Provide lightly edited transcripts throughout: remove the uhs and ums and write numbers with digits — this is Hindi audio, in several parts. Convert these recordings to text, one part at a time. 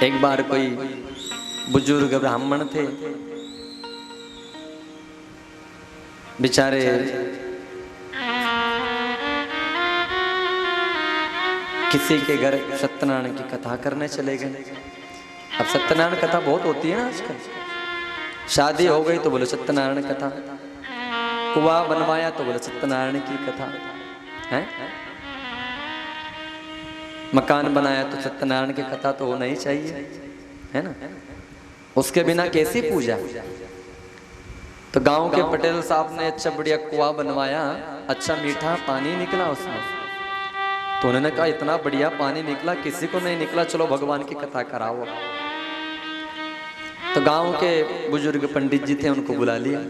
एक बार कोई बुजुर्ग ब्राह्मण थे, बेचारे किसी के घर सत्यनारायण की कथा करने चले गए। अब सत्यनारायण कथा बहुत होती है ना आजकल। शादी हो गई तो बोले सत्यनारायण कथा, कुआं बनवाया तो बोले सत्यनारायण की कथा है, मकान बनाया तो सत्यनारायण की कथा तो होना ही चाहिए, है ना। उसके बिना कैसी पूजा। तो गांव के पटेल साहब ने अच्छा बढ़िया कुआं बनवाया, अच्छा मीठा पानी निकला उसमें। तो उन्होंने कहा इतना बढ़िया पानी निकला, किसी को नहीं निकला, चलो भगवान की कथा कराओ। तो गांव के बुजुर्ग पंडित जी थे, उनको बुला लिया।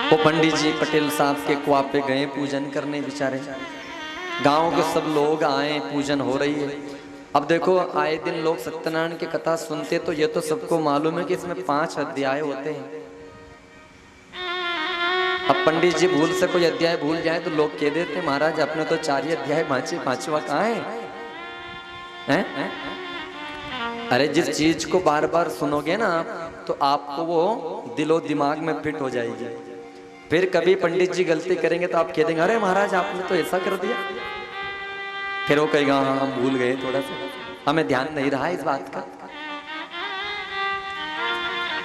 वो पंडित जी पटेल साहब के कुआं पे गए पूजन करने। बेचारे गांव के सब लोग आए, पूजन हो रही है। अब देखो आए दिन लोग सत्यनारायण की कथा सुनते, तो ये तो सबको मालूम है कि इसमें 5 अध्याय होते हैं। अब पंडित जी भूल से कोई अध्याय भूल जाए तो लोग कह देते महाराज आपने तो 4 ही अध्याय बांचे, 5वां कहाँ है? अरे जिस चीज को बार बार सुनोगे ना तो आपको वो दिलो दिमाग में फिट हो जाएगी। फिर कभी पंडित जी गलती करेंगे तो आप कह देंगे अरे महाराज आपने तो ऐसा कर दिया। फिर वो कहेगा हाँ हम भूल गए, थोड़ा सा हमें ध्यान नहीं रहा इस बात का।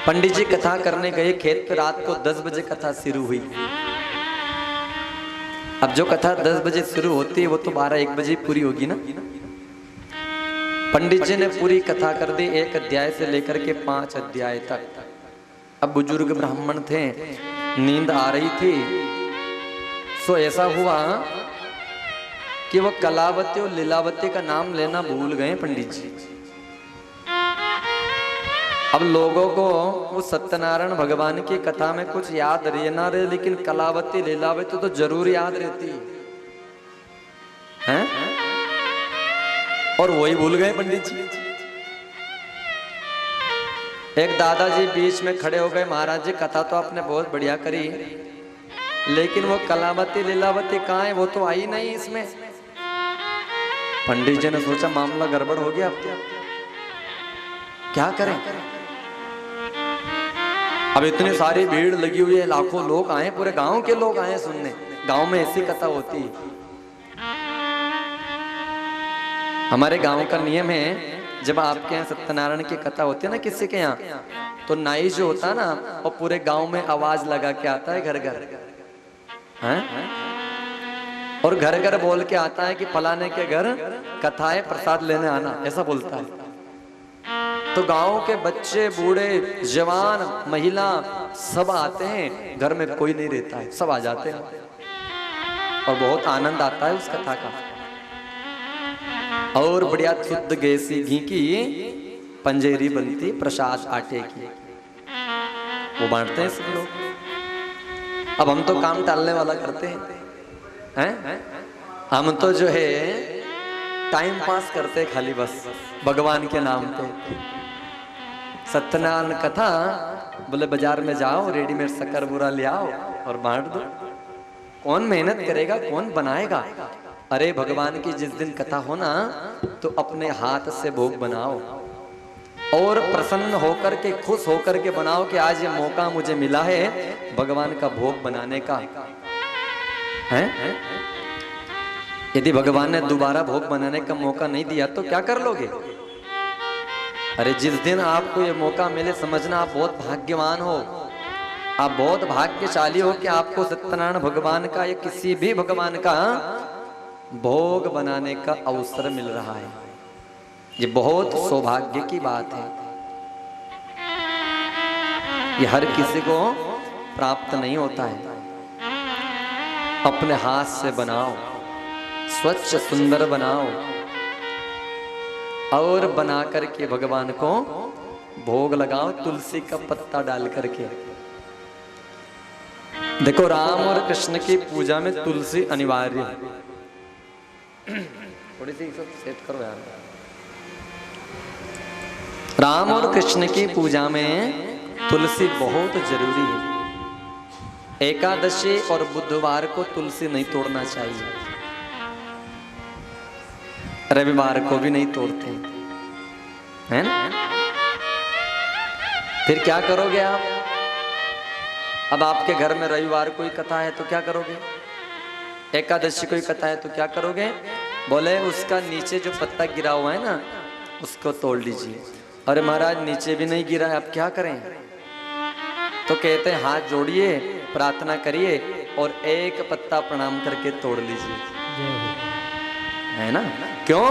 पंडित जी कथा करने गए खेत पे, रात को 10 बजे कथा शुरू हुई। अब जो कथा 10 बजे शुरू होती है वो तो 12-1 बजे पूरी होगी ना। पंडित जी ने पूरी कथा कर दी, 1 अध्याय से लेकर के 5 अध्याय तक। अब बुजुर्ग ब्राह्मण थे, नींद आ रही थी, सो ऐसा हुआ कि वो कलावती और लीलावती का नाम लेना भूल गए पंडित जी। अब लोगों को वो सत्यनारायण भगवान की कथा में कुछ याद रहे ना रहे, लेकिन कलावती लीलावती तो जरूर याद रहती है, और वही भूल गए पंडित जी। एक दादाजी बीच में खड़े हो गए, महाराज जी कथा तो आपने बहुत बढ़िया करी, लेकिन वो कलावती लीलावती कहाँ है, वो तो आई नहीं इसमें। पंडित जी ने सोचा मामला गड़बड़ हो गया, अब क्या करें। अब इतनी सारी भीड़ लगी हुई है, लाखों लोग आए, पूरे गांव के लोग आए सुनने। गांव में ऐसी कथा होती है। हमारे गांव का नियम है, जब आपके यहाँ सत्यनारायण की कथा होती है ना किसी के यहाँ, तो नाई जो होता है ना वो पूरे गांव में आवाज लगा के आता है घर घर, और घर घर बोल के आता है कि फलाने के घर कथा है, प्रसाद लेने आना, ऐसा बोलता है। तो गांव के बच्चे बूढ़े जवान महिला सब आते हैं, घर में कोई नहीं रहता है, सब आ जाते हैं और बहुत आनंद आता है उस कथा का। और बढ़िया शुद्ध देसी घी की पंजेरी बनती, प्रसाद आटे की, वो बांटते हैं सब लोग। अब हम तो काम टालने वाला करते हैं, हम तो जो है टाइम पास करते हैं खाली, बस भगवान के नाम पे। सत्यनारायण कथा बोले बाजार में जाओ, रेडीमेड शक्कर बुरा ले आओ और बांट दो। कौन मेहनत करेगा, कौन बनाएगा। अरे भगवान की जिस दिन कथा हो ना तो अपने हाथ से भोग बनाओ और प्रसन्न होकर के, खुश होकर के बनाओ कि आज ये मौका मुझे मिला है भगवान का भोग बनाने का, है? यदि भगवान ने दोबारा भोग बनाने का मौका नहीं दिया तो क्या कर लोगे। अरे जिस दिन आपको ये मौका मिले समझना आप बहुत भाग्यवान हो, आप बहुत भाग्यशाली हो कि आपको सत्यनारायण भगवान का या किसी भी भगवान का भोग बनाने का अवसर मिल रहा है। ये बहुत सौभाग्य की बात है, ये हर किसी को प्राप्त नहीं होता है। अपने हाथ से बनाओ, स्वच्छ सुंदर बनाओ और बना करके भगवान को भोग लगाओ, तुलसी का पत्ता डाल करके। देखो राम और कृष्ण की पूजा में तुलसी अनिवार्य है। थोड़ी सी सेट करो यार। राम और कृष्ण की पूजा में तुलसी बहुत जरूरी है। एकादशी और बुधवार को तुलसी नहीं तोड़ना चाहिए, रविवार को भी नहीं तोड़ते। है ना? फिर क्या करोगे आप? अब आपके घर में रविवार कोई कथा है तो क्या करोगे? एकादशी कोई कथा है तो क्या करोगे? बोले उसका नीचे जो पत्ता गिरा हुआ है ना उसको तोड़ लीजिए। अरे महाराज नीचे भी नहीं गिरा है, अब क्या करें? तो कहते हैं हाथ जोड़िए, प्रार्थना करिए और एक पत्ता प्रणाम करके तोड़ लीजिए, है ना? क्यों?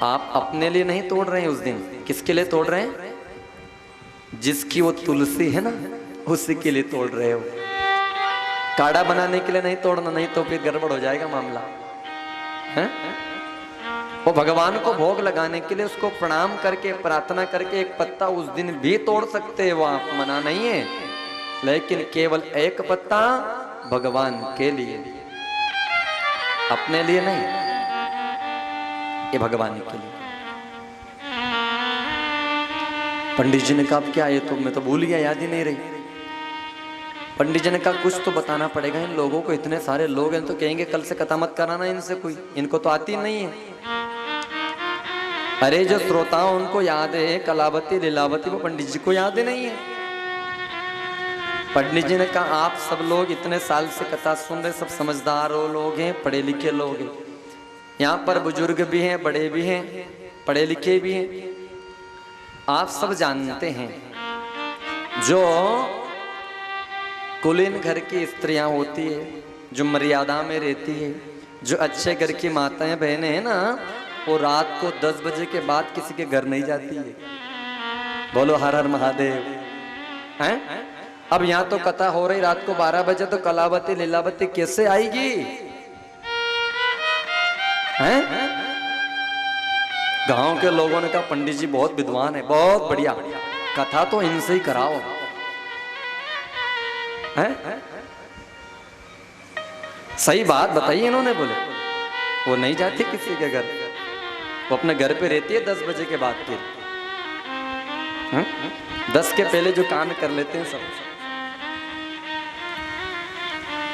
आप अपने लिए नहीं तोड़ रहे हैं उस दिन, किसके लिए तोड़ रहे हैं? जिसकी वो तुलसी है ना उसी के लिए तोड़ रहे हो। काढ़ा बनाने के लिए नहीं तोड़ना, नहीं तो फिर गड़बड़ हो जाएगा मामला, है? वो भगवान को भोग लगाने के लिए उसको प्रणाम करके प्रार्थना करके एक पत्ता उस दिन भी तोड़ सकते हैं, वो आप मना नहीं है, लेकिन केवल एक पत्ता भगवान के लिए, अपने लिए नहीं, ये भगवान के लिए। पंडित जी ने कहा क्या ये तो मैं तो भूल गया, याद ही नहीं रही। पंडित जी ने कहा कुछ तो बताना पड़ेगा इन लोगों को, इतने सारे लोग हैं तो कहेंगे कल से कथा मत कराना इनसे, कोई इनको तो आती नहीं है। अरे जो श्रोताओं उनको याद है कलावती लीलावती, वो पंडित जी को याद नहीं है। पंडित जी ने कहा आप सब लोग इतने साल से कथा सुन रहे, सब समझदार लोग हैं, पढ़े लिखे लोग हैं, यहाँ पर बुजुर्ग भी हैं, बड़े भी हैं, पढ़े लिखे भी हैं। आप सब जानते हैं जो कुलीन घर की स्त्रियां होती है, जो मर्यादा में रहती है, जो अच्छे घर की माताएं बहनें हैं ना, वो रात को 10 बजे के बाद किसी के घर नहीं जाती है। बोलो हर हर महादेव, हैं? अब यहाँ तो कथा हो रही रात को 12 बजे, तो कलावती लीलावती कैसे आएगी? हैं? गांव के लोगों ने कहा पंडित जी बहुत विद्वान है, बहुत बढ़िया, कथा तो इनसे ही कराओ, हैं? सही बात बताइए इन्होंने। बोले वो नहीं जाती किसी के घर, वो अपने घर पे रहती है 10 बजे के बाद के, 10 के पहले जो काम कर लेते हैं सब।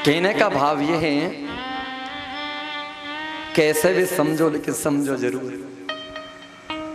कहने का भाव ये है कैसे भी समझो लेकिन समझो जरूर।